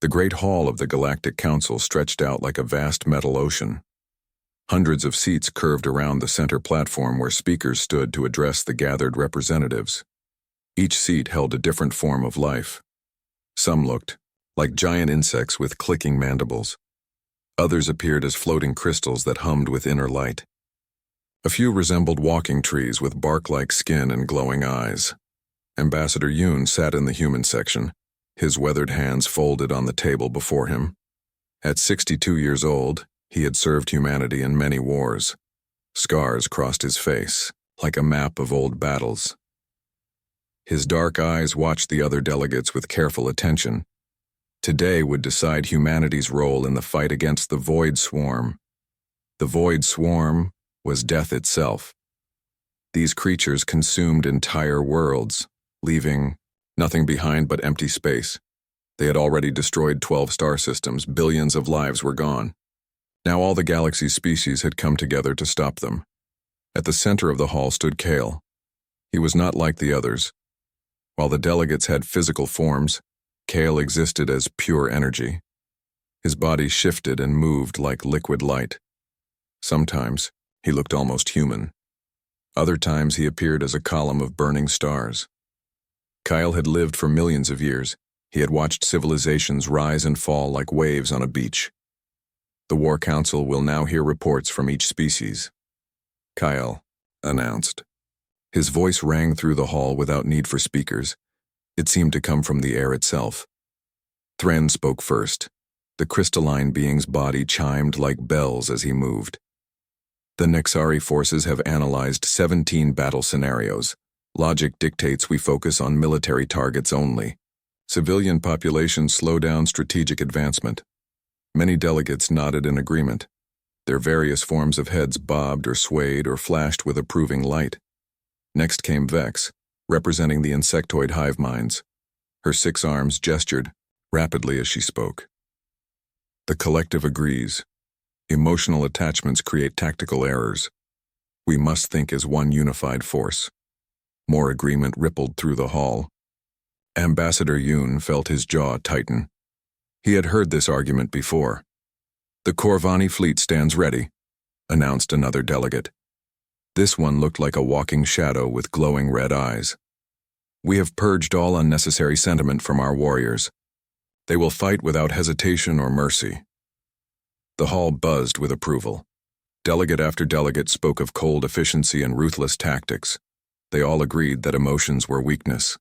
The great hall of the Galactic Council stretched out like a vast metal ocean. Hundreds of seats curved around the center platform where speakers stood to address the gathered representatives. Each seat held a different form of life. Some looked like giant insects with clicking mandibles. Others appeared as floating crystals that hummed with inner light. A few resembled walking trees with bark-like skin and glowing eyes. Ambassador Yoon sat in the human section, his weathered hands folded on the table before him. At 62 years old, he had served humanity in many wars. Scars crossed his face, like a map of old battles. His dark eyes watched the other delegates with careful attention. Today would decide humanity's role in the fight against the Void Swarm. The Void Swarm was death itself. These creatures consumed entire worlds, leaving nothing behind but empty space. They had already destroyed 12 star systems. Billions of lives were gone. Now all the galaxy's species had come together to stop them. At the center of the hall stood Kale. He was not like the others. While the delegates had physical forms, Kale existed as pure energy. His body shifted and moved like liquid light. Sometimes, he looked almost human. Other times, he appeared as a column of burning stars. Kyle had lived for millions of years. He had watched civilizations rise and fall like waves on a beach. The War Council will now hear reports from each species. Kyle announced. His voice rang through the hall without need for speakers. It seemed to come from the air itself. Thren spoke first. The crystalline being's body chimed like bells as he moved. The Nexari forces have analyzed 17 battle scenarios. Logic dictates we focus on military targets only. Civilian populations slow down strategic advancement. Many delegates nodded in agreement. Their various forms of heads bobbed or swayed or flashed with approving light. Next came Vex, representing the insectoid hive minds. Her 6 arms gestured rapidly as she spoke. The collective agrees. Emotional attachments create tactical errors. We must think as one unified force. More agreement rippled through the hall. Ambassador Yoon felt his jaw tighten. He had heard this argument before. The Corvani fleet stands ready, announced another delegate. This one looked like a walking shadow with glowing red eyes. We have purged all unnecessary sentiment from our warriors. They will fight without hesitation or mercy. The hall buzzed with approval. Delegate after delegate spoke of cold efficiency and ruthless tactics. They all agreed that emotions were weakness.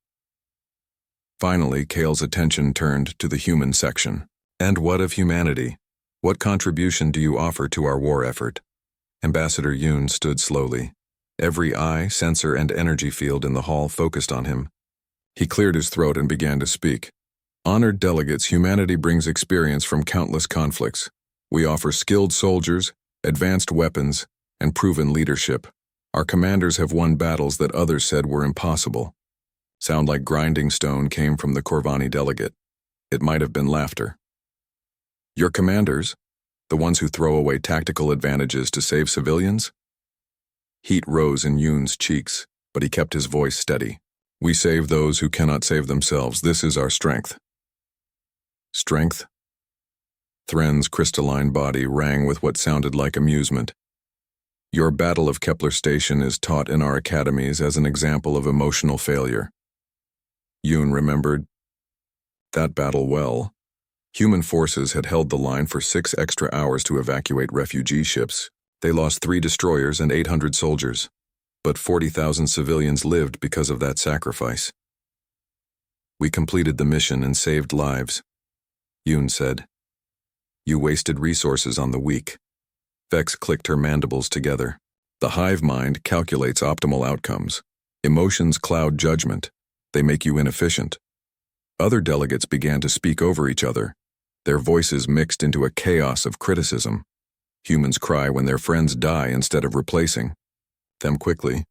Finally, Kale's attention turned to the human section. And what of humanity? What contribution do you offer to our war effort? Ambassador Yoon stood slowly. Every eye, sensor, and energy field in the hall focused on him. He cleared his throat and began to speak. Honored delegates, humanity brings experience from countless conflicts. We offer skilled soldiers, advanced weapons, and proven leadership. Our commanders have won battles that others said were impossible. Sound like grinding stone came from the Corvani delegate. It might have been laughter. Your commanders? The ones who throw away tactical advantages to save civilians? Heat rose in Yoon's cheeks, but he kept his voice steady. We save those who cannot save themselves. This is our strength. Strength? Thren's crystalline body rang with what sounded like amusement. Your Battle of Kepler Station is taught in our academies as an example of emotional failure. Yoon remembered that battle well. Human forces had held the line for 6 extra hours to evacuate refugee ships. They lost 3 destroyers and 800 soldiers. But 40,000 civilians lived because of that sacrifice. We completed the mission and saved lives, Yoon said. You wasted resources on the weak. Vex clicked her mandibles together. The hive mind calculates optimal outcomes. Emotions cloud judgment. They make you inefficient. Other delegates began to speak over each other. Their voices mixed into a chaos of criticism. Humans cry when their friends die instead of replacing them quickly.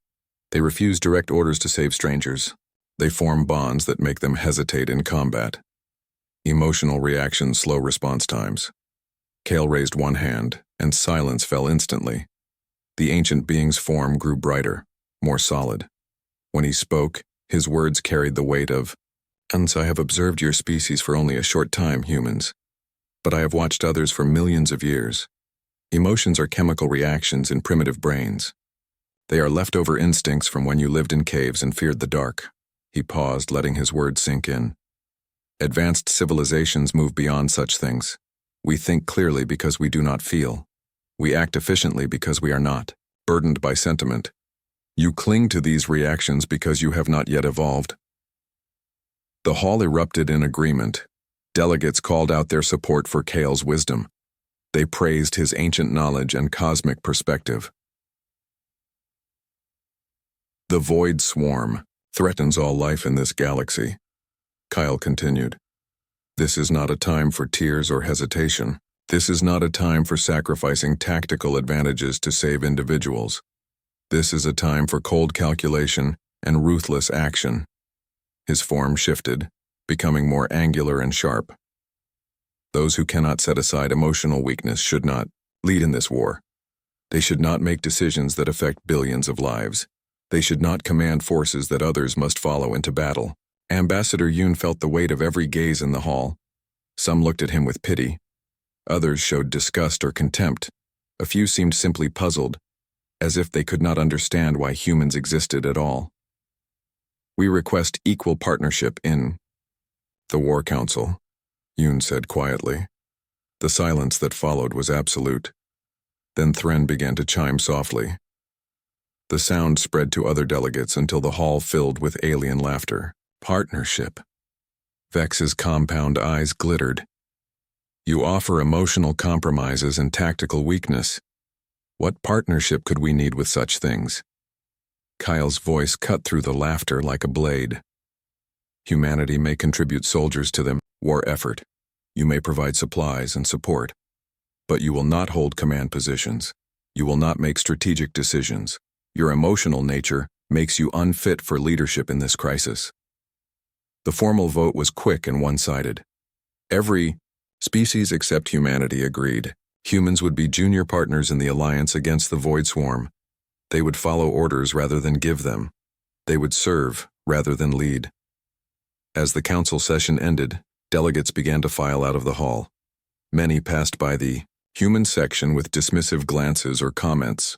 They refuse direct orders to save strangers. They form bonds that make them hesitate in combat. Emotional reactions slow response times. Kale raised one hand, and silence fell instantly. The ancient being's form grew brighter, more solid. When he spoke, his words carried the weight of And I have observed your species for only a short time, humans. But I have watched others for millions of years. Emotions are chemical reactions in primitive brains. They are leftover instincts from when you lived in caves and feared the dark. He paused, letting his words sink in. Advanced civilizations move beyond such things. We think clearly because we do not feel. We act efficiently because we are not burdened by sentiment. You cling to these reactions because you have not yet evolved. The hall erupted in agreement. Delegates called out their support for Kale's wisdom. They praised his ancient knowledge and cosmic perspective. The void swarm threatens all life in this galaxy. Kyle continued. This is not a time for tears or hesitation. This is not a time for sacrificing tactical advantages to save individuals. This is a time for cold calculation and ruthless action. His form shifted, becoming more angular and sharp. Those who cannot set aside emotional weakness should not lead in this war. They should not make decisions that affect billions of lives. They should not command forces that others must follow into battle. Ambassador Yoon felt the weight of every gaze in the hall. Some looked at him with pity. Others showed disgust or contempt. A few seemed simply puzzled, as if they could not understand why humans existed at all. We request equal partnership in the War Council, Yoon said quietly. The silence that followed was absolute. Then Thren began to chime softly. The sound spread to other delegates until the hall filled with alien laughter. Partnership. Vex's compound eyes glittered. You offer emotional compromises and tactical weakness. What partnership could we need with such things? Kyle's voice cut through the laughter like a blade. Humanity may contribute soldiers to the war effort. You may provide supplies and support. But you will not hold command positions. You will not make strategic decisions. Your emotional nature makes you unfit for leadership in this crisis. The formal vote was quick and one-sided. Every species except humanity agreed. Humans would be junior partners in the alliance against the Void Swarm. They would follow orders rather than give them. They would serve rather than lead. As the council session ended, delegates began to file out of the hall. Many passed by the human section with dismissive glances or comments.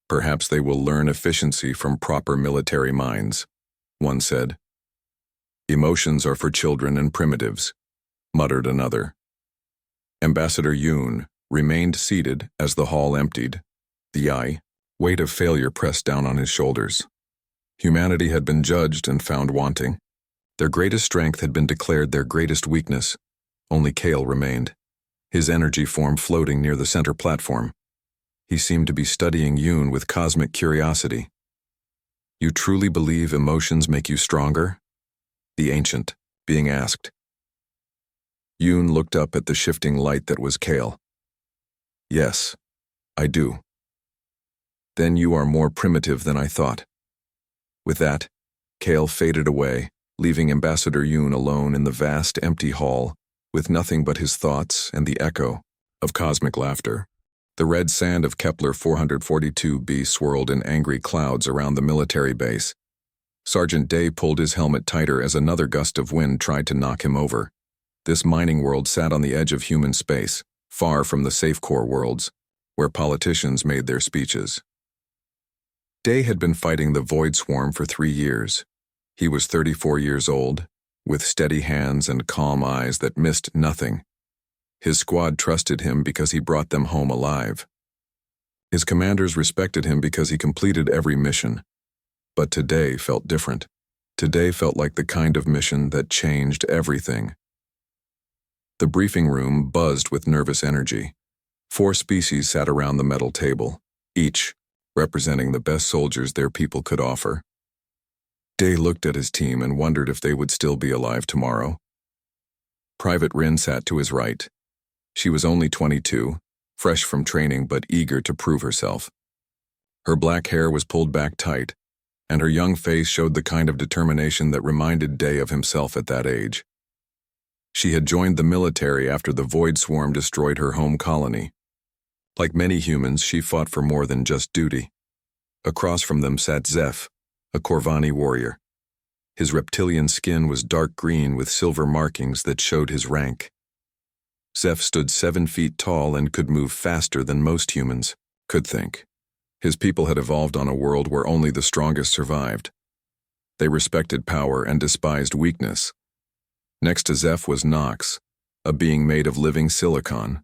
Perhaps they will learn efficiency from proper military minds, one said. Emotions are for children and primitives, muttered another. Ambassador Yoon remained seated as the hall emptied. The weight of failure pressed down on his shoulders. Humanity had been judged and found wanting. Their greatest strength had been declared their greatest weakness. Only Kale remained, his energy form floating near the center platform. He seemed to be studying Yoon with cosmic curiosity. You truly believe emotions make you stronger? The ancient, being asked. Yoon looked up at the shifting light that was Kale. Yes, I do. Then you are more primitive than I thought. With that, Kale faded away, leaving Ambassador Yoon alone in the vast, empty hall, with nothing but his thoughts and the echo of cosmic laughter. The red sand of Kepler 442b swirled in angry clouds around the military base. Sergeant Day pulled his helmet tighter as another gust of wind tried to knock him over. This mining world sat on the edge of human space, far from the safe core worlds, where politicians made their speeches. Day had been fighting the Void Swarm for 3 years. He was 34 years old, with steady hands and calm eyes that missed nothing. His squad trusted him because he brought them home alive. His commanders respected him because he completed every mission. But today felt different. Today felt like the kind of mission that changed everything. The briefing room buzzed with nervous energy. 4 species sat around the metal table, each representing the best soldiers their people could offer. Day looked at his team and wondered if they would still be alive tomorrow. Private Rin sat to his right. She was only 22, fresh from training but eager to prove herself. Her black hair was pulled back tight, and her young face showed the kind of determination that reminded Day of himself at that age. She had joined the military after the Void Swarm destroyed her home colony. Like many humans, she fought for more than just duty. Across from them sat Zeph, a Corvani warrior. His reptilian skin was dark green with silver markings that showed his rank. Zeph stood 7 feet tall and could move faster than most humans could think. His people had evolved on a world where only the strongest survived. They respected power and despised weakness. Next to Zeph was Nox, a being made of living silicon.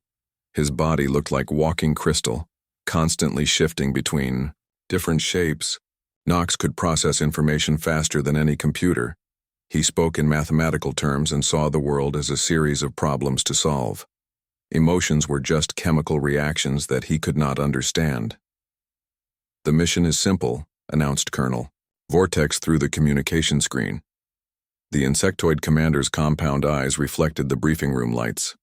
His body looked like walking crystal, constantly shifting between different shapes. Nox could process information faster than any computer. He spoke in mathematical terms and saw the world as a series of problems to solve. Emotions were just chemical reactions that he could not understand. "The mission is simple," announced Colonel. "Vortex through the communication screen." The insectoid commander's compound eyes reflected the briefing room lights.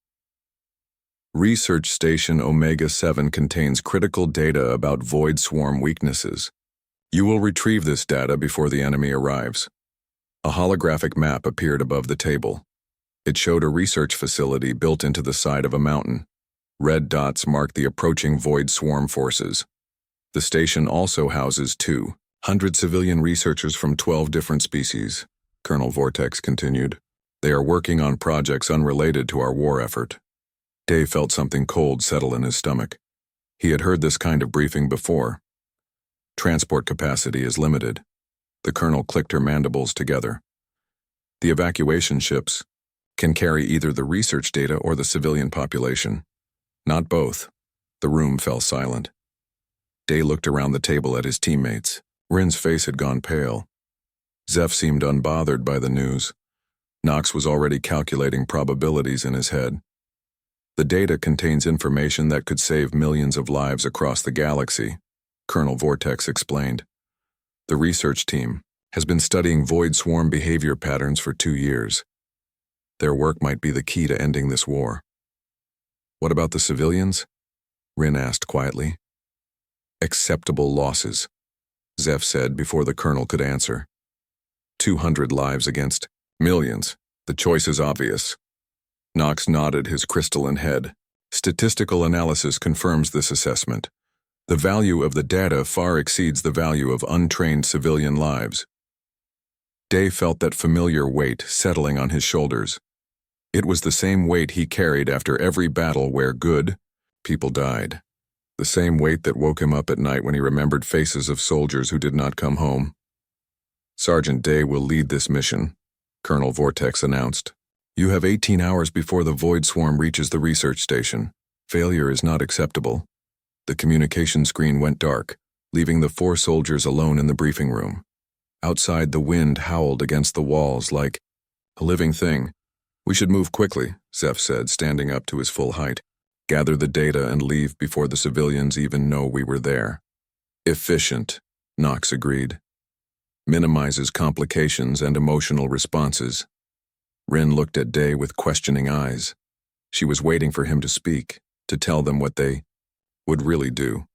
"Research Station Omega-7 contains critical data about Void Swarm weaknesses. You will retrieve this data before the enemy arrives." A holographic map appeared above the table. It showed a research facility built into the side of a mountain. Red dots marked the approaching Void Swarm forces. The station also houses 200 civilian researchers from 12 different species. Colonel Vortex continued. "They are working on projects unrelated to our war effort." Dave felt something cold settle in his stomach. He had heard this kind of briefing before. Transport capacity is limited. The colonel clicked her mandibles together. The evacuation ships can carry either the research data or the civilian population. Not both. The room fell silent. Day looked around the table at his teammates. Rin's face had gone pale. Zeph seemed unbothered by the news. Nox was already calculating probabilities in his head. "The data contains information that could save millions of lives across the galaxy," Colonel Vortex explained. "The research team has been studying Void Swarm behavior patterns for 2 years. Their work might be the key to ending this war." "What about the civilians?" Rin asked quietly. "Acceptable losses," Zeph said before the colonel could answer. 200 lives against millions. The choice is obvious. Nox nodded his crystalline head. "Statistical analysis confirms this assessment. The value of the data far exceeds the value of untrained civilian lives." Day felt that familiar weight settling on his shoulders. It was the same weight he carried after every battle where good people died. The same weight that woke him up at night when he remembered faces of soldiers who did not come home. "Sergeant Day will lead this mission," Colonel Vortex announced. "You have 18 hours before the Void Swarm reaches the research station. Failure is not acceptable." The communication screen went dark, leaving the 4 soldiers alone in the briefing room. Outside, the wind howled against the walls like a living thing. "We should move quickly," Zeph said, standing up to his full height. "Gather the data and leave before the civilians even know we were there." "Efficient," Nox agreed. "Minimizes complications and emotional responses." Rin looked at Day with questioning eyes. She was waiting for him to speak, to tell them what they would really do.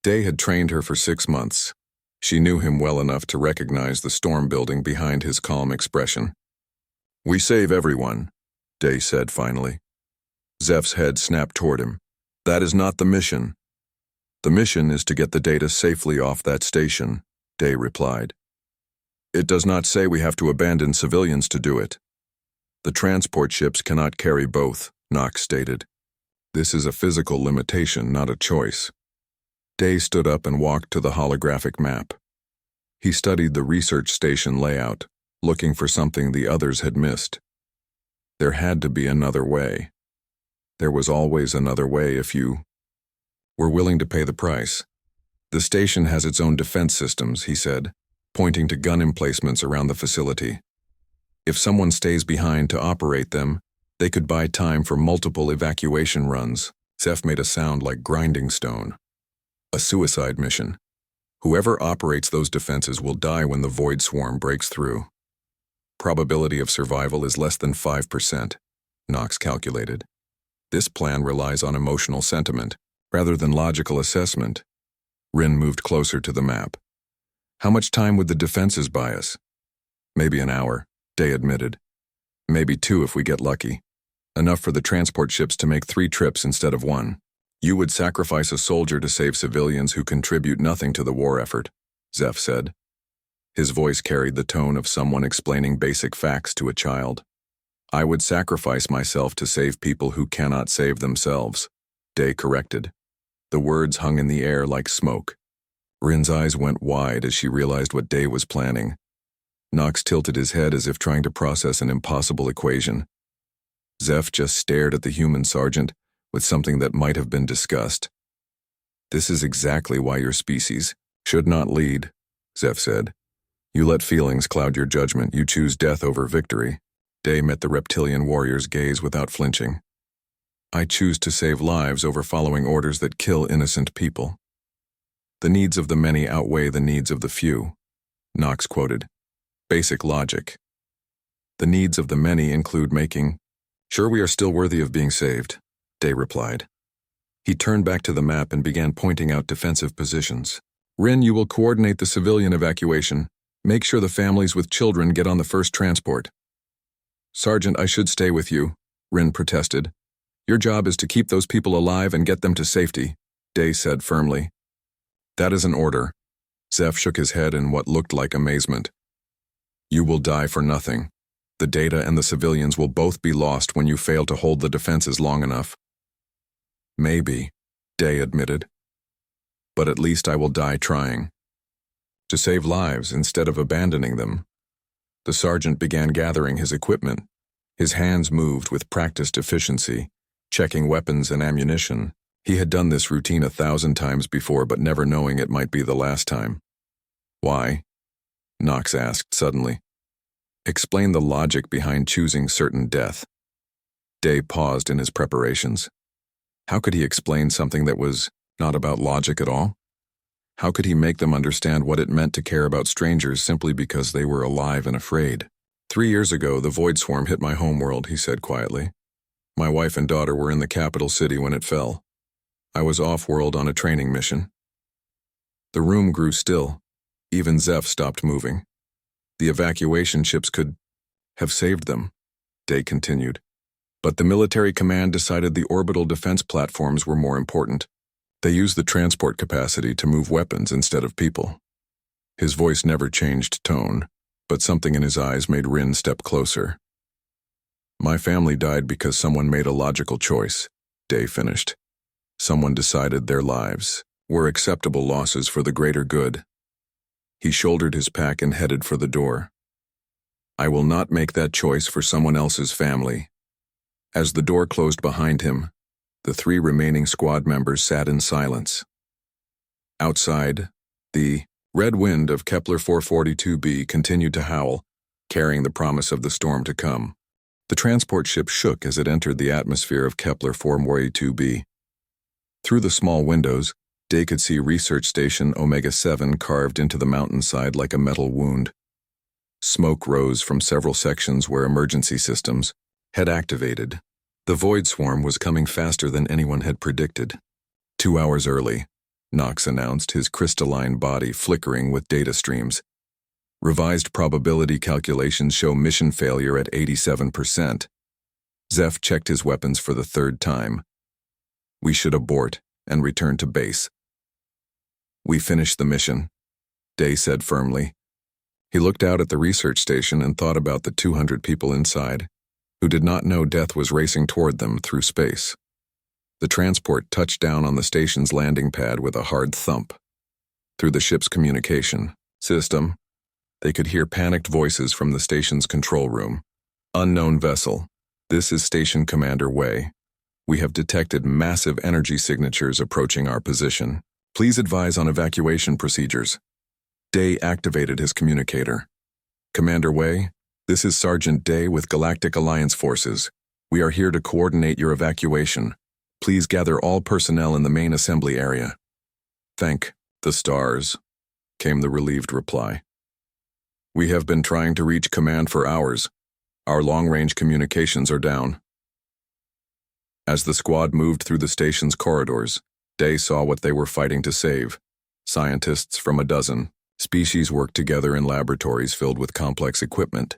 Day had trained her for 6 months. She knew him well enough to recognize the storm building behind his calm expression. "We save everyone," Day said finally. Zeph's head snapped toward him. "That is not the mission." "The mission is to get the data safely off that station," Day replied. "It does not say we have to abandon civilians to do it." "The transport ships cannot carry both," Nox stated. "This is a physical limitation, not a choice." Day stood up and walked to the holographic map. He studied the research station layout, looking for something the others had missed. There had to be another way. There was always another way if you were willing to pay the price. "The station has its own defense systems," he said, pointing to gun emplacements around the facility. "If someone stays behind to operate them, they could buy time for multiple evacuation runs." Zeph made a sound like grinding stone. "A suicide mission. Whoever operates those defenses will die when the Void Swarm breaks through. Probability of survival is less than 5%, Nox calculated. This plan relies on emotional sentiment, rather than logical assessment." Rin moved closer to the map. "How much time would the defenses buy us?" "Maybe an hour," Day admitted. "Maybe 2 if we get lucky. Enough for the transport ships to make 3 trips instead of 1. You would sacrifice a soldier to save civilians who contribute nothing to the war effort," Zeph said. His voice carried the tone of someone explaining basic facts to a child. I would sacrifice myself to save people who cannot save themselves, Day corrected. The words hung in the air like smoke. Rin's eyes went wide as she realized what Day was planning. Knox tilted his head as if trying to process an impossible equation. Zeph just stared at the human sergeant with something that might have been discussed. This is exactly why your species should not lead, Zeph said. You let feelings cloud your judgment. You choose death over victory. Day met the reptilian warrior's gaze without flinching. I choose to save lives over following orders that kill innocent people. The needs of the many outweigh the needs of the few, Knox quoted. Basic logic. The needs of the many include making sure we are still worthy of being saved, Day replied. He turned back to the map and began pointing out defensive positions. Rin, you will coordinate the civilian evacuation. Make sure the families with children get on the first transport. Sergeant, I should stay with you, Rin protested. Your job is to keep those people alive and get them to safety, Day said firmly. That is an order. Zeph shook his head in what looked like amazement. You will die for nothing. The data and the civilians will both be lost when you fail to hold the defenses long enough. Maybe, Day admitted. But at least I will die trying. To save lives instead of abandoning them. The sergeant began gathering his equipment. His hands moved with practiced efficiency, checking weapons and ammunition. He had done this routine 1,000 times before, but never knowing it might be the last time. Why? Knox asked suddenly. Explain the logic behind choosing certain death. Day paused in his preparations. How could he explain something that was not about logic at all? How could he make them understand what it meant to care about strangers simply because they were alive and afraid? 3 years ago, the Void Swarm hit my homeworld, he said quietly. My wife and daughter were in the capital city when it fell. I was off-world on a training mission. The room grew still. Even Zeph stopped moving. The evacuation ships could have saved them, Day continued. But the military command decided the orbital defense platforms were more important. They used the transport capacity to move weapons instead of people. His voice never changed tone, but something in his eyes made Rin step closer. My family died because someone made a logical choice, Day finished. Someone decided their lives were acceptable losses for the greater good. He shouldered his pack and headed for the door. I will not make that choice for someone else's family. As the door closed behind him, the 3 remaining squad members sat in silence. Outside, the red wind of Kepler 442b continued to howl, carrying the promise of the storm to come. The transport ship shook as it entered the atmosphere of Kepler 442b. Through the small windows, Day could see Research Station Omega-7 carved into the mountainside like a metal wound. Smoke rose from several sections where emergency systems had activated. The Void Swarm was coming faster than anyone had predicted. 2 hours early, Knox announced, his crystalline body flickering with data streams. Revised probability calculations show mission failure at 87%. Zeph checked his weapons for the 3rd time. We should abort and return to base. We finished the mission, Day said firmly. He looked out at the research station and thought about the 200 people inside, who did not know death was racing toward them through space. The transport touched down on the station's landing pad with a hard thump. Through the ship's communication system, they could hear panicked voices from the station's control room. Unknown vessel. This is Station Commander Wei. We have detected massive energy signatures approaching our position. Please advise on evacuation procedures. Day activated his communicator. Commander Wei, this is Sergeant Day with Galactic Alliance Forces. We are here to coordinate your evacuation. Please gather all personnel in the main assembly area. Thank the stars, came the relieved reply. We have been trying to reach command for hours. Our long-range communications are down. As the squad moved through the station's corridors, Day saw what they were fighting to save. Scientists from a dozen species worked together in laboratories filled with complex equipment.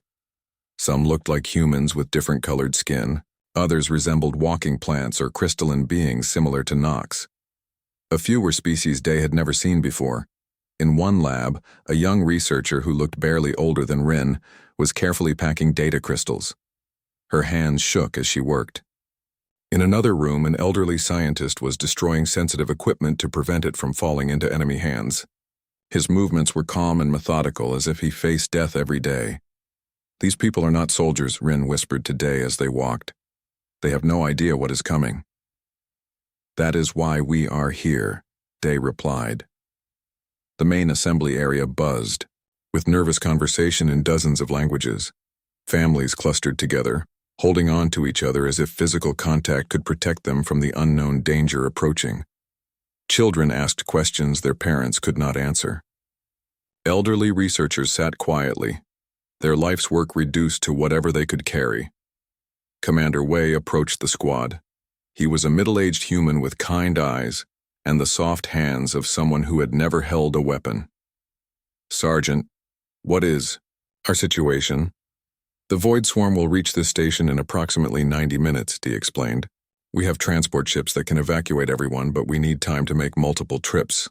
Some looked like humans with different colored skin. Others resembled walking plants or crystalline beings similar to Knox. A few were species Day had never seen before. In one lab, a young researcher who looked barely older than Rin was carefully packing data crystals. Her hands shook as she worked. In another room, an elderly scientist was destroying sensitive equipment to prevent it from falling into enemy hands. His movements were calm and methodical, as if he faced death every day. "These people are not soldiers," Rin whispered to Day as they walked. "They have no idea what is coming." "That is why we are here," Day replied. The main assembly area buzzed, with nervous conversation in dozens of languages. Families clustered together, holding on to each other as if physical contact could protect them from the unknown danger approaching. Children asked questions their parents could not answer. Elderly researchers sat quietly, their life's work reduced to whatever they could carry. Commander Wei approached the squad. He was a middle-aged human with kind eyes and the soft hands of someone who had never held a weapon. "Sergeant, what is our situation?" "The Void Swarm will reach this station in approximately 90 minutes, Dee explained. "We have transport ships that can evacuate everyone, but we need time to make multiple trips."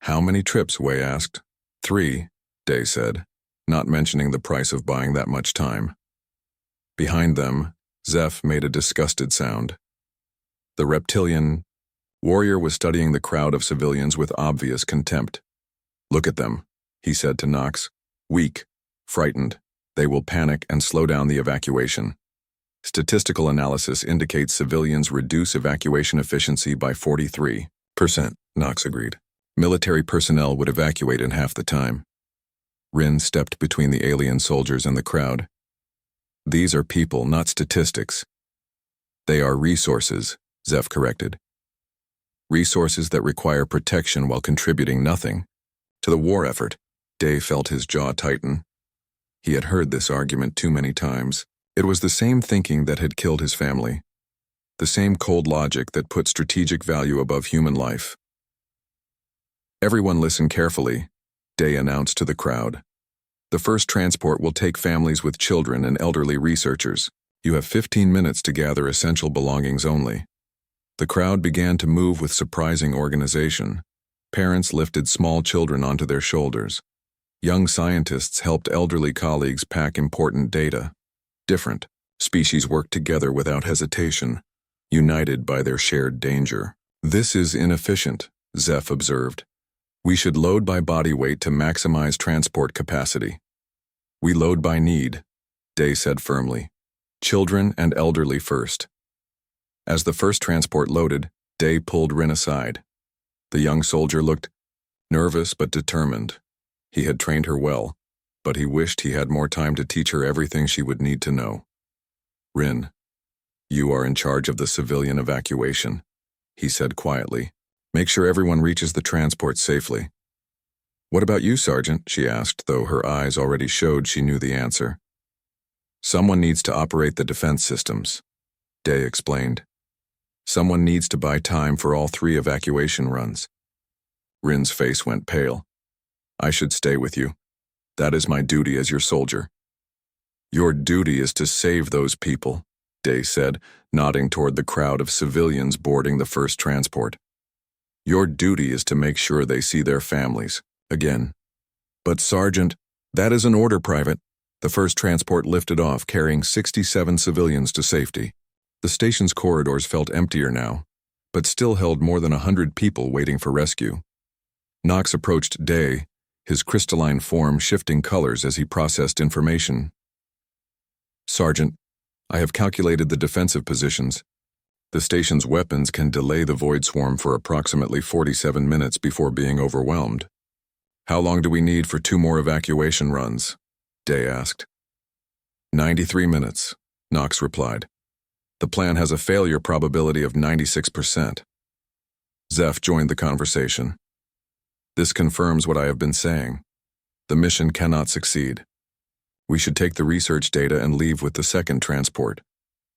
"How many trips?" Wei asked. "3, Day said, not mentioning the price of buying that much time. Behind them, Zeph made a disgusted sound. The reptilian warrior was studying the crowd of civilians with obvious contempt. "Look at them," he said to Knox. "Weak, frightened. They will panic and slow down the evacuation. Statistical analysis indicates civilians reduce evacuation efficiency by 43%, Knox agreed. Military personnel would evacuate in half the time. Rin stepped between the alien soldiers and the crowd. "These are people, not statistics." "They are resources," Zeph corrected. "Resources that require protection while contributing nothing to the war effort." Day felt his jaw tighten. He had heard this argument too many times. It was the same thinking that had killed his family. The same cold logic that put strategic value above human life. "Everyone listen carefully," Day announced to the crowd. "The first transport will take families with children and elderly researchers. You have 15 minutes to gather essential belongings only." The crowd began to move with surprising organization. Parents lifted small children onto their shoulders. Young scientists helped elderly colleagues pack important data. Different species worked together without hesitation, united by their shared danger. "This is inefficient," Zeph observed. "We should load by body weight to maximize transport capacity." "We load by need," Day said firmly. "Children and elderly first." As the first transport loaded, Day pulled Rin aside. The young soldier looked nervous but determined. He had trained her well, but he wished he had more time to teach her everything she would need to know. "Rin, you are in charge of the civilian evacuation," he said quietly. "Make sure everyone reaches the transport safely." "What about you, Sergeant?" she asked, though her eyes already showed she knew the answer. "Someone needs to operate the defense systems," Day explained. "Someone needs to buy time for all 3 evacuation runs." Rin's face went pale. "I should stay with you. That is my duty as your soldier." "Your duty is to save those people," Day said, nodding toward the crowd of civilians boarding the first transport. "Your duty is to make sure they see their families again." "But Sergeant, that is an order, Private." The first transport lifted off, carrying 67 civilians to safety. The station's corridors felt emptier now, but still held more than 100 people waiting for rescue. Knox approached Day, his crystalline form shifting colors as he processed information. "Sergeant, I have calculated the defensive positions. The station's weapons can delay the Void Swarm for approximately 47 minutes before being overwhelmed." "How long do we need for 2 more evacuation runs?" Day asked. 93 minutes, Knox replied. "The plan has a failure probability of 96%. Zeph joined the conversation. "This confirms what I have been saying. The mission cannot succeed. We should take the research data and leave with the second transport."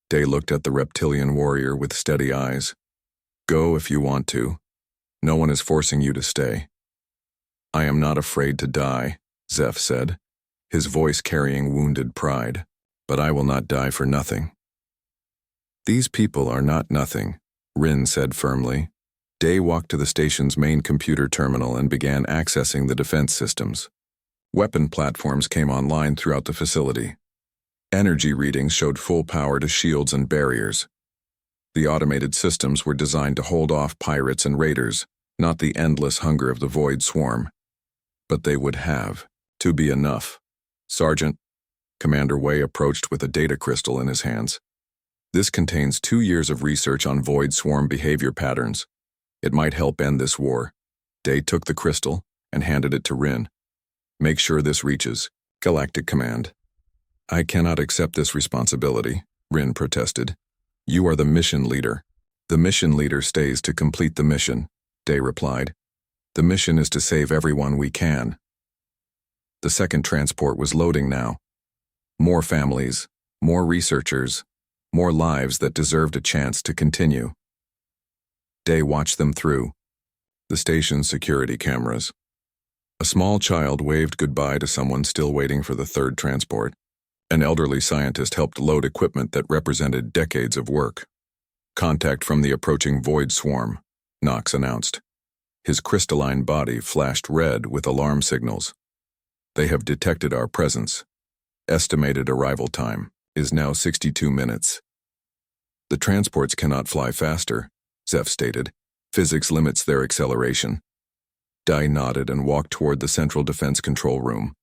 Day looked at the reptilian warrior with steady eyes. "Go if you want to. No one is forcing you to stay." "I am not afraid to die," Zeph said, his voice carrying wounded pride. "But I will not die for nothing." "These people are not nothing," Rin said firmly. Day walked to the station's main computer terminal and began accessing the defense systems. Weapon platforms came online throughout the facility. Energy readings showed full power to shields and barriers. The automated systems were designed to hold off pirates and raiders, not the endless hunger of the Void Swarm. But they would have to be enough. Sergeant, Commander Wei approached with a data crystal in his hands. This contains 2 years of research on Void Swarm behavior patterns. It might help end this war. Day took the crystal and handed it to Rin. Make sure this reaches Galactic Command. I cannot accept this responsibility, Rin protested. You are the mission leader. The mission leader stays to complete the mission, Day replied. The mission is to save everyone we can. The second transport was loading now. More families, more researchers, more lives that deserved a chance to continue. Day watched them through the station's security cameras. A small child waved goodbye to someone still waiting for the third transport. An elderly scientist helped load equipment that represented decades of work. Contact from the approaching Void Swarm, Knox announced. His crystalline body flashed red with alarm signals. They have detected our presence. Estimated arrival time is now 62 minutes. The transports cannot fly faster, Zeph stated. Physics limits their acceleration. Dai nodded and walked toward the central defense control room.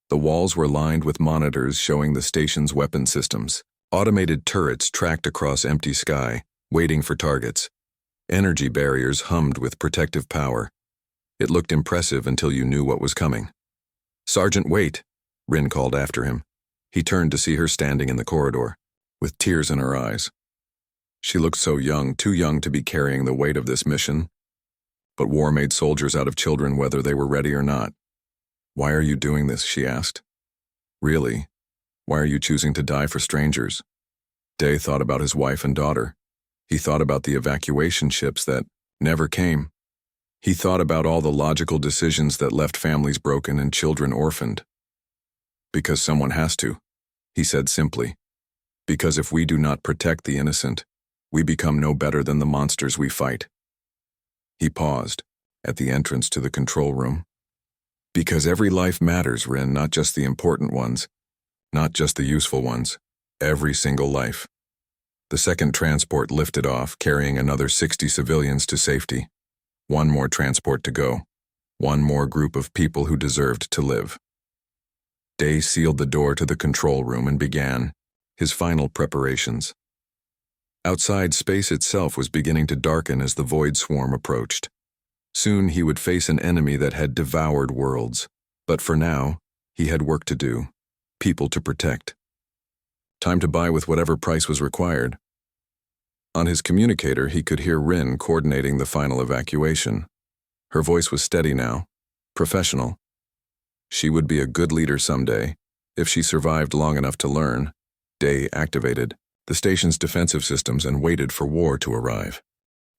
The walls were lined with monitors showing the station's weapon systems. Automated turrets tracked across empty sky, waiting for targets. Energy barriers hummed with protective power. It looked impressive until you knew what was coming. Sergeant, wait, Rin called after him. He turned to see her standing in the corridor, with tears in her eyes. She looked so young, too young to be carrying the weight of this mission. But war made soldiers out of children whether they were ready or not. Why are you doing this, she asked. Really? Why are you choosing to die for strangers? Day thought about his wife and daughter. He thought about the evacuation ships that never came. He thought about all the logical decisions that left families broken and children orphaned. Because someone has to, he said simply. Because if we do not protect the innocent, we become no better than the monsters we fight. He paused, at the entrance to the control room. Because every life matters, Rin, not just the important ones, not just the useful ones, every single life. The second transport lifted off, carrying another 60 civilians to safety. One more transport to go. One more group of people who deserved to live. Day sealed the door to the control room and began his final preparations. Outside, space itself was beginning to darken as the Void Swarm approached. Soon he would face an enemy that had devoured worlds. But for now, he had work to do, people to protect. Time to buy with whatever price was required. On his communicator, he could hear Rin coordinating the final evacuation. Her voice was steady now, professional. She would be a good leader someday, if she survived long enough to learn. Day activated the station's defensive systems and waited for war to arrive.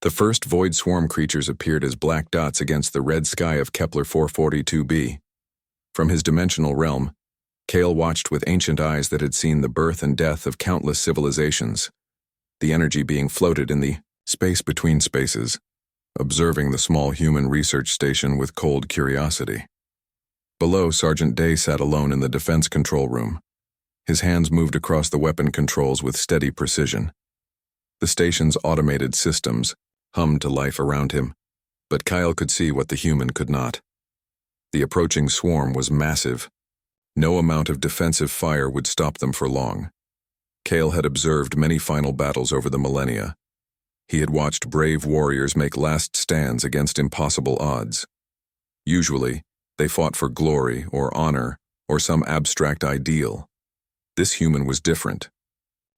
The first Void Swarm creatures appeared as black dots against the red sky of Kepler 442b. From his dimensional realm, Kale watched with ancient eyes that had seen the birth and death of countless civilizations, the energy being floated in the space between spaces, observing the small human research station with cold curiosity. Below, Sergeant Day sat alone in the defense control room. His hands moved across the weapon controls with steady precision. The station's automated systems hummed to life around him, but Kyle could see what the human could not. The approaching swarm was massive. No amount of defensive fire would stop them for long. Kale had observed many final battles over the millennia. He had watched brave warriors make last stands against impossible odds. Usually, they fought for glory or honor or some abstract ideal. This human was different.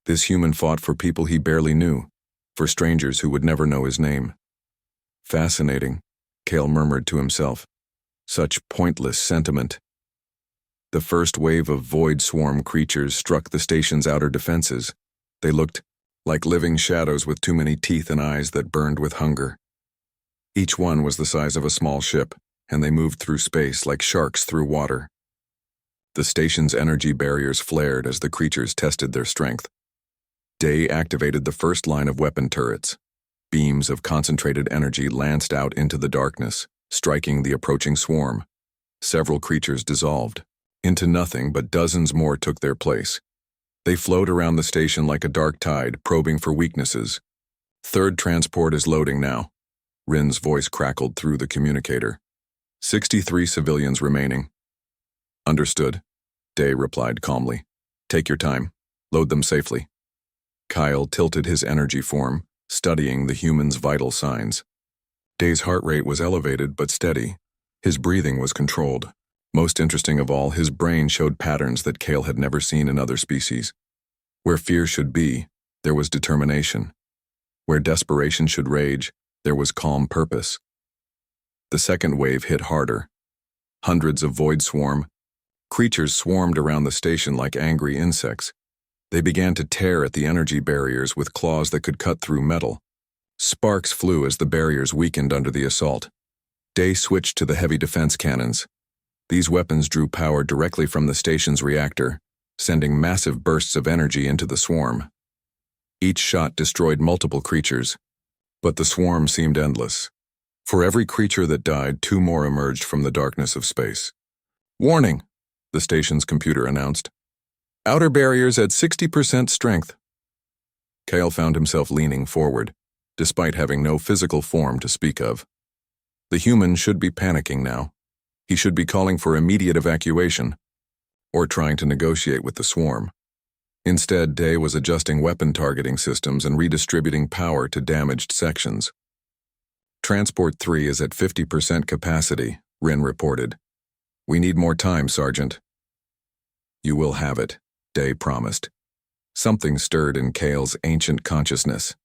This human fought for people he barely knew, for strangers who would never know his name. Fascinating, Kale murmured to himself. Such pointless sentiment. The first wave of Void Swarm creatures struck the station's outer defenses. They looked like living shadows with too many teeth and eyes that burned with hunger. Each one was the size of a small ship, and they moved through space like sharks through water. The station's energy barriers flared as the creatures tested their strength. Day activated the first line of weapon turrets. Beams of concentrated energy lanced out into the darkness, striking the approaching swarm. Several creatures dissolved. Into nothing, but dozens more took their place. They flowed around the station like a dark tide, probing for weaknesses. Third transport is loading now. Rin's voice crackled through the communicator. 63 civilians remaining. Understood, Day replied calmly. Take your time. Load them safely. Kyle tilted his energy form, studying the human's vital signs. Day's heart rate was elevated but steady. His breathing was controlled. Most interesting of all, his brain showed patterns that Kale had never seen in other species. Where fear should be, there was determination. Where desperation should rage, there was calm purpose. The second wave hit harder. Hundreds of void swarm. Creatures swarmed around the station like angry insects. They began to tear at the energy barriers with claws that could cut through metal. Sparks flew as the barriers weakened under the assault. Day switched to the heavy defense cannons. These weapons drew power directly from the station's reactor, sending massive bursts of energy into the swarm. Each shot destroyed multiple creatures, but the swarm seemed endless. For every creature that died, 2 more emerged from the darkness of space. Warning, the station's computer announced. Outer barriers at 60% strength. Kale found himself leaning forward, despite having no physical form to speak of. The human should be panicking now. He should be calling for immediate evacuation, or trying to negotiate with the swarm. Instead, Day was adjusting weapon targeting systems and redistributing power to damaged sections. Transport 3 is at 50% capacity, Rin reported. We need more time, Sergeant. You will have it, Day promised. Something stirred in Kale's ancient consciousness.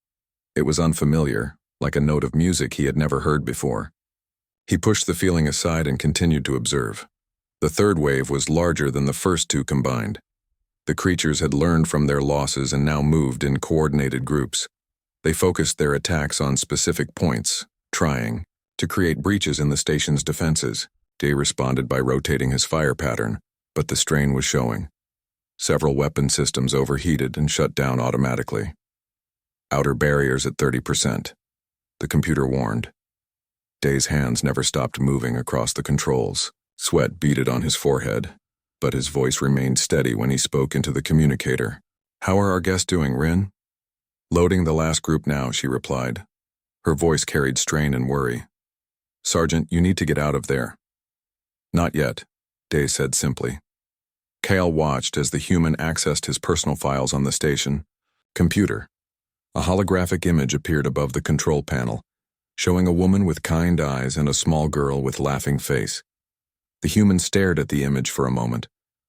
It was unfamiliar, like a note of music he had never heard before. He pushed the feeling aside and continued to observe. The third wave was larger than the first 2 combined. The creatures had learned from their losses and now moved in coordinated groups. They focused their attacks on specific points, trying to create breaches in the station's defenses. Day responded by rotating his fire pattern, but the strain was showing. Several weapon systems overheated and shut down automatically. Outer barriers at 30%, the computer warned. Day's hands never stopped moving across the controls. Sweat beaded on his forehead, but his voice remained steady when he spoke into the communicator. How are our guests doing, Rin? Loading the last group now, she replied. Her voice carried strain and worry. Sergeant, you need to get out of there. Not yet, Day said simply. Kale watched as the human accessed his personal files on the station. Computer. A holographic image appeared above the control panel, showing a woman with kind eyes and a small girl with laughing face. The human stared at the image for a moment,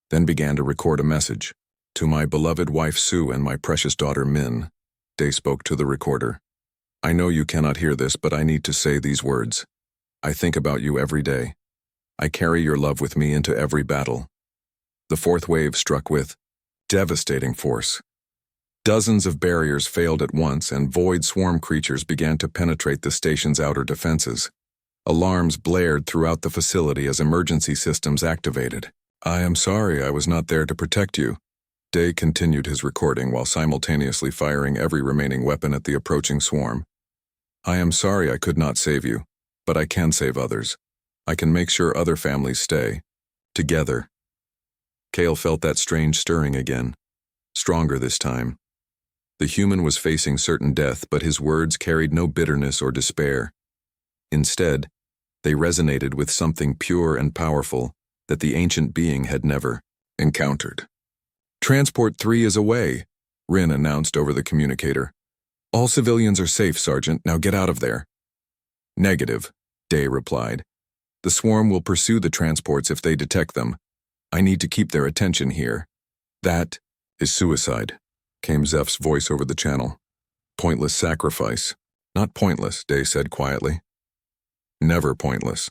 then began to record a message. To my beloved wife Sue and my precious daughter Min, Day spoke to the recorder. I know you cannot hear this, but I need to say these words. I think about you every day. I carry your love with me into every battle. The fourth wave struck with devastating force. Dozens of barriers failed at once, and void swarm creatures began to penetrate the station's outer defenses. Alarms blared throughout the facility as emergency systems activated. I am sorry I was not there to protect you. Day continued his recording while simultaneously firing every remaining weapon at the approaching swarm. I am sorry I could not save you, but I can save others. I can make sure other families stay. Together. Kale felt that strange stirring again. Stronger this time. The human was facing certain death, but his words carried no bitterness or despair. Instead, they resonated with something pure and powerful that the ancient being had never encountered. Transport 3 is away, Rin announced over the communicator. All civilians are safe, Sergeant. Now get out of there. Negative, Day replied. The swarm will pursue the transports if they detect them. I need to keep their attention here. That is suicide, came Zeph's voice over the channel. Pointless sacrifice. Not pointless, Day said quietly. Never pointless.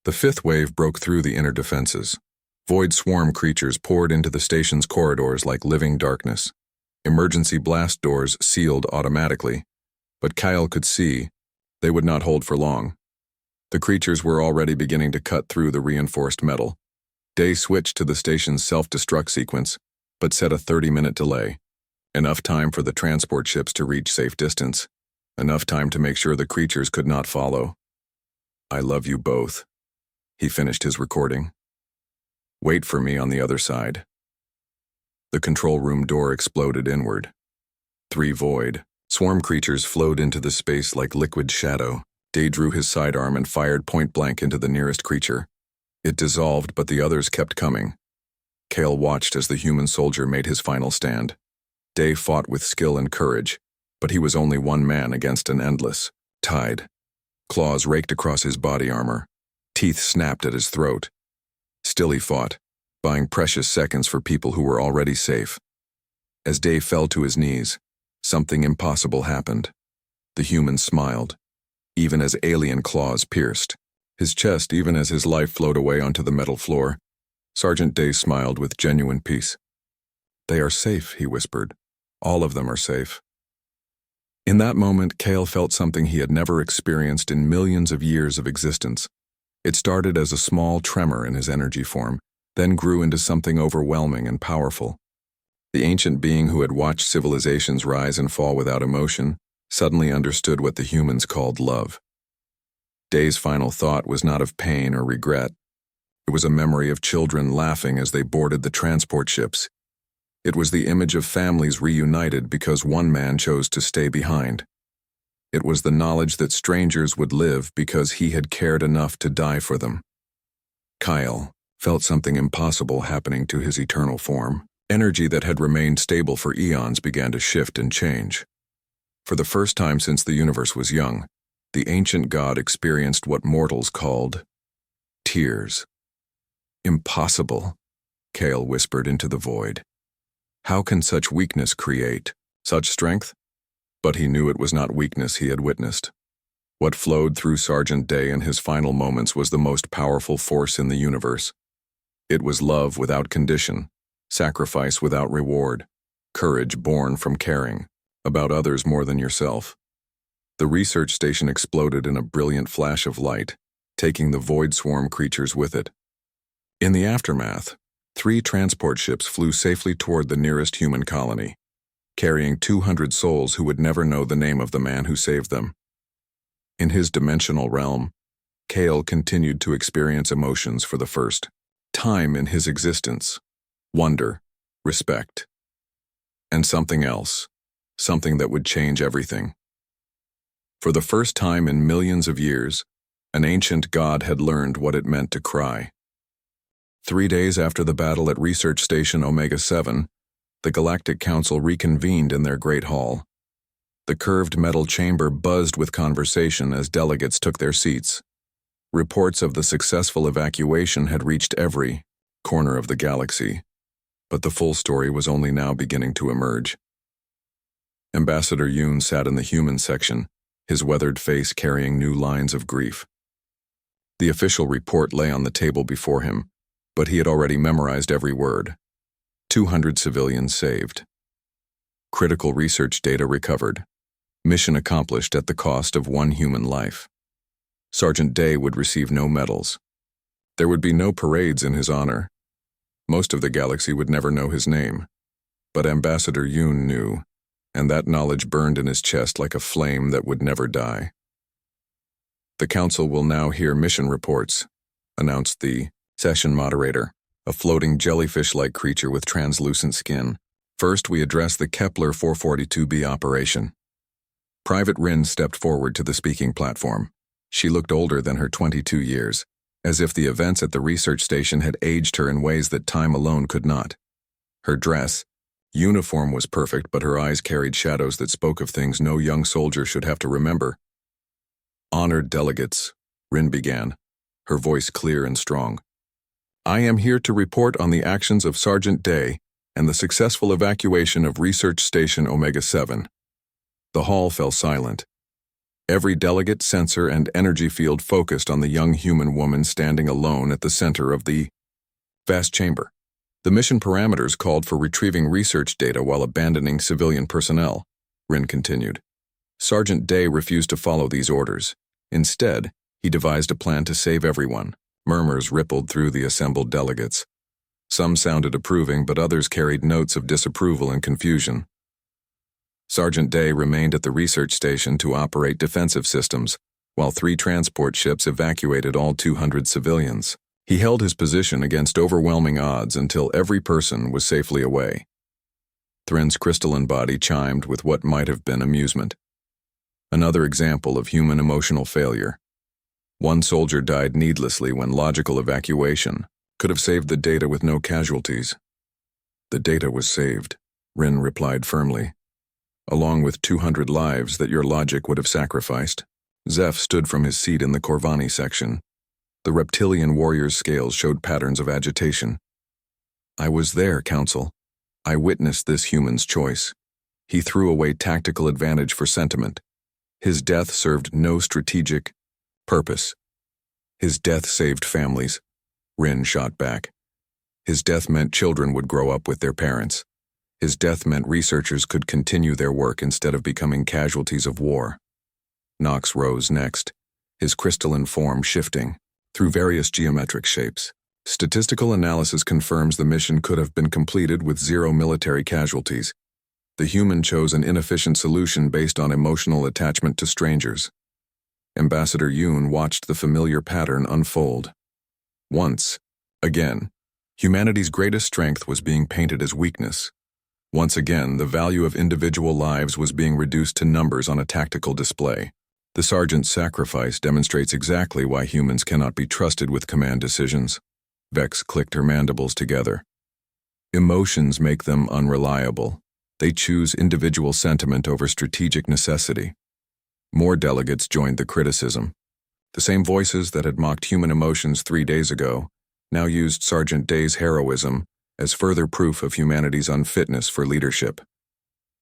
The fifth wave broke through the inner defenses. Void swarm creatures poured into the station's corridors like living darkness. Emergency blast doors sealed automatically, but Kyle could see they would not hold for long. The creatures were already beginning to cut through the reinforced metal. Day switched to the station's self-destruct sequence, but set a 30-minute delay, enough time for the transport ships to reach safe distance. enough time to make sure the creatures could not follow. I love you both. He finished his recording. Wait for me on the other side. The control room door exploded inward. 3 void, swarm creatures flowed into the space like liquid shadow. Day drew his sidearm and fired point-blank into the nearest creature. It dissolved, but the others kept coming. Kale watched as the human soldier made his final stand. Day fought with skill and courage, but he was only one man against an endless tide. Claws raked across his body armor. Teeth snapped at his throat. Still he fought, buying precious seconds for people who were already safe. As Day fell to his knees, something impossible happened. The human smiled, even as alien claws pierced his chest, even as his life flowed away onto the metal floor. Sergeant Day smiled with genuine peace. They are safe, he whispered. All of them are safe. In that moment, Kale felt something he had never experienced in millions of years of existence. It started as a small tremor in his energy form, then grew into something overwhelming and powerful. The ancient being who had watched civilizations rise and fall without emotion suddenly understood what the humans called love. Day's final thought was not of pain or regret. It was a memory of children laughing as they boarded the transport ships. It was the image of families reunited because one man chose to stay behind. It was the knowledge that strangers would live because he had cared enough to die for them. Kyle felt something impossible happening to his eternal form. Energy that had remained stable for eons began to shift and change. For the first time since the universe was young, the ancient god experienced what mortals called tears. Impossible, Kale whispered into the void. How can such weakness create such strength? But he knew it was not weakness he had witnessed. What flowed through Sergeant Day in his final moments was the most powerful force in the universe. It was love without condition, sacrifice without reward, courage born from caring about others more than yourself. The research station exploded in a brilliant flash of light, taking the void swarm creatures with it. In the aftermath, 3 transport ships flew safely toward the nearest human colony, carrying 200 souls who would never know the name of the man who saved them. In his dimensional realm, Kale continued to experience emotions for the first time in his existence: wonder, respect, and something else, something that would change everything. For the first time in millions of years, an ancient god had learned what it meant to cry. 3 days after the battle at Research Station Omega-7, the Galactic Council reconvened in their Great Hall. The curved metal chamber buzzed with conversation as delegates took their seats. Reports of the successful evacuation had reached every corner of the galaxy, but the full story was only now beginning to emerge. Ambassador Yoon sat in the human section, his weathered face carrying new lines of grief. The official report lay on the table before him, but he had already memorized every word. 200 civilians saved. Critical research data recovered. Mission accomplished at the cost of 1 human life. Sergeant Day would receive no medals. There would be no parades in his honor. Most of the galaxy would never know his name. But Ambassador Yoon knew, and that knowledge burned in his chest like a flame that would never die. The Council will now hear mission reports, announced the session moderator, a floating jellyfish-like creature with translucent skin. First, we address the Kepler 442b operation. Private Rin stepped forward to the speaking platform. She looked older than her 22 years, as if the events at the research station had aged her in ways that time alone could not. Her dress, uniform was perfect, but her eyes carried shadows that spoke of things no young soldier should have to remember. Honored delegates, Rin began, her voice clear and strong. I am here to report on the actions of Sergeant Day and the successful evacuation of Research Station Omega-7. The hall fell silent. Every delegate, sensor, and energy field focused on the young human woman standing alone at the center of the vast chamber. The mission parameters called for retrieving research data while abandoning civilian personnel, Rin continued. Sergeant Day refused to follow these orders. Instead, he devised a plan to save everyone. Murmurs rippled through the assembled delegates. Some sounded approving, but others carried notes of disapproval and confusion. Sergeant Day remained at the research station to operate defensive systems, while 3 transport ships evacuated all 200 civilians. He held his position against overwhelming odds until every person was safely away. Thren's crystalline body chimed with what might have been amusement. Another example of human emotional failure. One soldier died needlessly when logical evacuation could have saved the data with no casualties. The data was saved, Rin replied firmly, along with 200 lives that your logic would have sacrificed. Zeph stood from his seat in the Corvani section. The reptilian warrior's scales showed patterns of agitation. I was there, Council. I witnessed this human's choice. He threw away tactical advantage for sentiment. His death served no strategic purpose. His death saved families. Rin shot back. His death meant children would grow up with their parents. His death meant researchers could continue their work instead of becoming casualties of war. Knox rose next, his crystalline form shifting through various geometric shapes. Statistical analysis confirms the mission could have been completed with 0 military casualties. The human chose an inefficient solution based on emotional attachment to strangers. Ambassador Yoon watched the familiar pattern unfold. Once, again, humanity's greatest strength was being painted as weakness. Once again, the value of individual lives was being reduced to numbers on a tactical display. The sergeant's sacrifice demonstrates exactly why humans cannot be trusted with command decisions. Vex clicked her mandibles together. Emotions make them unreliable. They choose individual sentiment over strategic necessity. More delegates joined the criticism. The same voices that had mocked human emotions 3 days ago now used Sergeant Day's heroism as further proof of humanity's unfitness for leadership.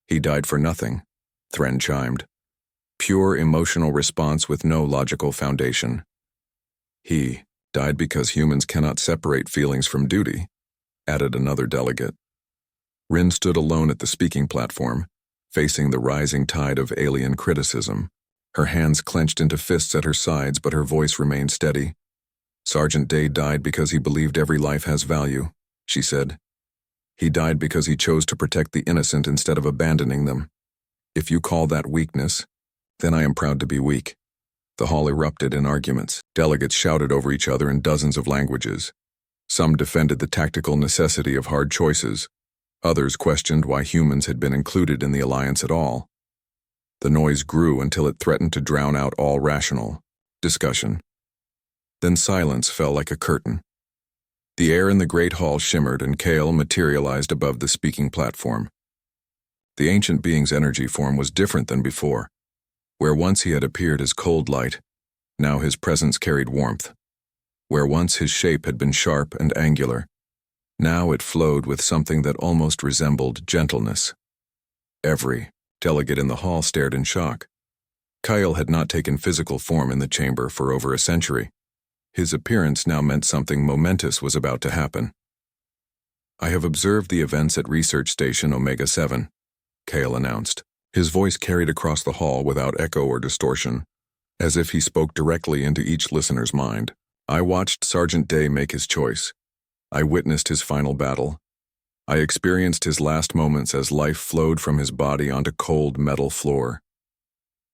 He died for nothing, Thren chimed. Pure emotional response with no logical foundation. He died because humans cannot separate feelings from duty, added another delegate. Rin stood alone at the speaking platform, facing the rising tide of alien criticism. Her hands clenched into fists at her sides, but her voice remained steady. Sergeant Day died because he believed every life has value, she said. He died because he chose to protect the innocent instead of abandoning them. If you call that weakness, then I am proud to be weak. The hall erupted in arguments. Delegates shouted over each other in dozens of languages. Some defended the tactical necessity of hard choices. Others questioned why humans had been included in the alliance at all. The noise grew until it threatened to drown out all rational discussion. Then silence fell like a curtain. The air in the great hall shimmered and Kale materialized above the speaking platform. The ancient being's energy form was different than before. Where once he had appeared as cold light, now his presence carried warmth. Where once his shape had been sharp and angular, now it flowed with something that almost resembled gentleness. Every delegate in the hall stared in shock. Kyle had not taken physical form in the chamber for over a century. His appearance now meant something momentous was about to happen. I have observed the events at Research Station Omega-7, Kale announced. His voice carried across the hall without echo or distortion, as if he spoke directly into each listener's mind. I watched Sergeant Day make his choice. I witnessed his final battle. I experienced his last moments as life flowed from his body onto cold metal floor.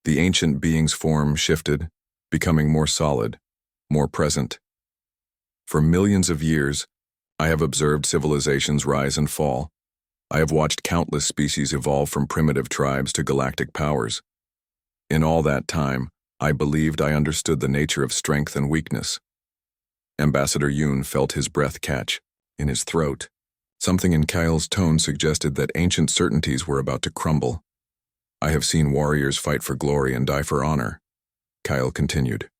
The ancient being's form shifted, becoming more solid, more present. For millions of years, I have observed civilizations rise and fall. I have watched countless species evolve from primitive tribes to galactic powers. In all that time, I believed I understood the nature of strength and weakness. Ambassador Yoon felt his breath catch in his throat. Something in Kyle's tone suggested that ancient certainties were about to crumble. I have seen warriors fight for glory and die for honor, Kyle continued.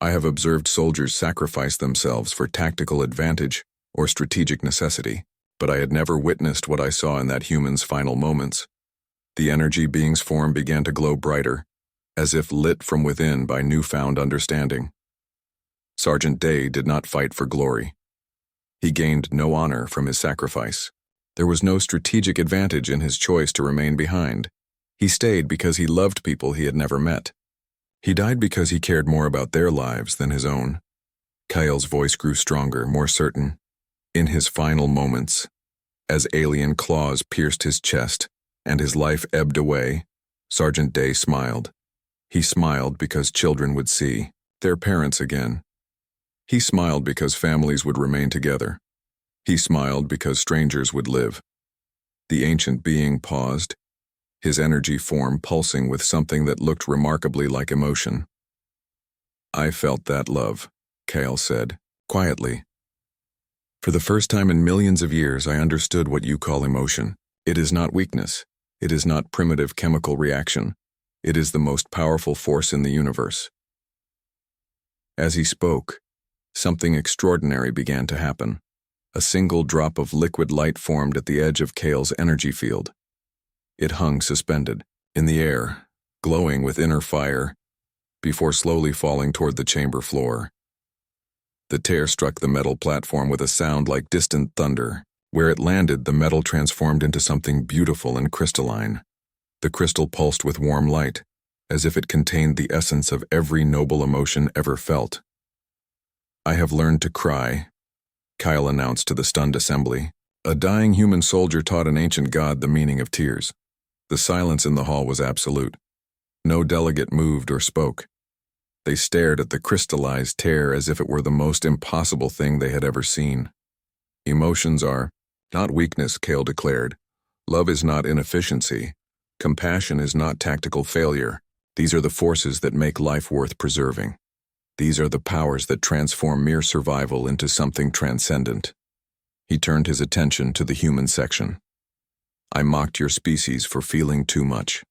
I have observed soldiers sacrifice themselves for tactical advantage or strategic necessity, but I had never witnessed what I saw in that human's final moments. The energy being's form began to glow brighter, as if lit from within by newfound understanding. Sergeant Day did not fight for glory. He gained no honor from his sacrifice. There was no strategic advantage in his choice to remain behind. He stayed because he loved people he had never met. He died because he cared more about their lives than his own. Kyle's voice grew stronger, more certain. In his final moments, as alien claws pierced his chest, and his life ebbed away, Sergeant Day smiled. He smiled because children would see their parents again. He smiled because families would remain together. He smiled because strangers would live. The ancient being paused, his energy form pulsing with something that looked remarkably like emotion. "I felt that love," Kale said, quietly. "For the first time in millions of years, I understood what you call emotion. It is not weakness. It is not primitive chemical reaction. It is the most powerful force in the universe." As he spoke, something extraordinary began to happen. A single drop of liquid light formed at the edge of Kale's energy field. It hung suspended, in the air, glowing with inner fire, before slowly falling toward the chamber floor. The tear struck the metal platform with a sound like distant thunder. Where it landed, the metal transformed into something beautiful and crystalline. The crystal pulsed with warm light, as if it contained the essence of every noble emotion ever felt. "I have learned to cry," Kyle announced to the stunned assembly. A dying human soldier taught an ancient god the meaning of tears. The silence in the hall was absolute. No delegate moved or spoke. They stared at the crystallized tear as if it were the most impossible thing they had ever seen. "Emotions are not weakness," Kale declared. "Love is not inefficiency. Compassion is not tactical failure. These are the forces that make life worth preserving. These are the powers that transform mere survival into something transcendent." He turned his attention to the human section. "I mocked your species for feeling too much.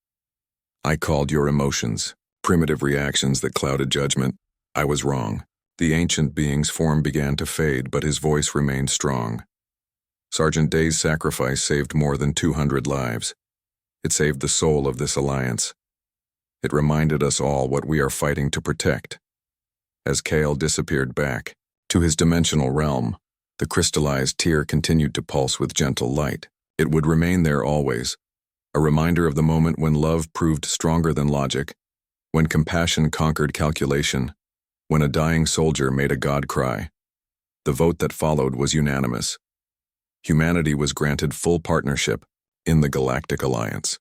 I called your emotions primitive reactions that clouded judgment. I was wrong." The ancient being's form began to fade, but his voice remained strong. "Sergeant Day's sacrifice saved more than 200 lives. It saved the soul of this alliance. It reminded us all what we are fighting to protect." As Kale disappeared back to his dimensional realm, the crystallized tear continued to pulse with gentle light. It would remain there always, a reminder of the moment when love proved stronger than logic, when compassion conquered calculation, when a dying soldier made a god cry. The vote that followed was unanimous. Humanity was granted full partnership in the Galactic Alliance.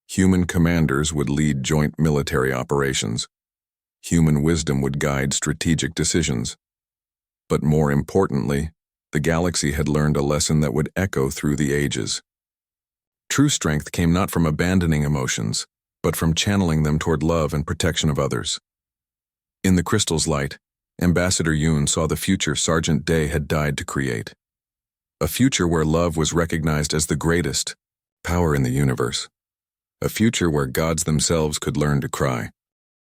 Human commanders would lead joint military operations. Human wisdom would guide strategic decisions. But more importantly, the galaxy had learned a lesson that would echo through the ages. True strength came not from abandoning emotions, but from channeling them toward love and protection of others. In the crystal's light, Ambassador Yoon saw the future Sergeant Day had died to create. A future where love was recognized as the greatest power in the universe. A future where gods themselves could learn to cry.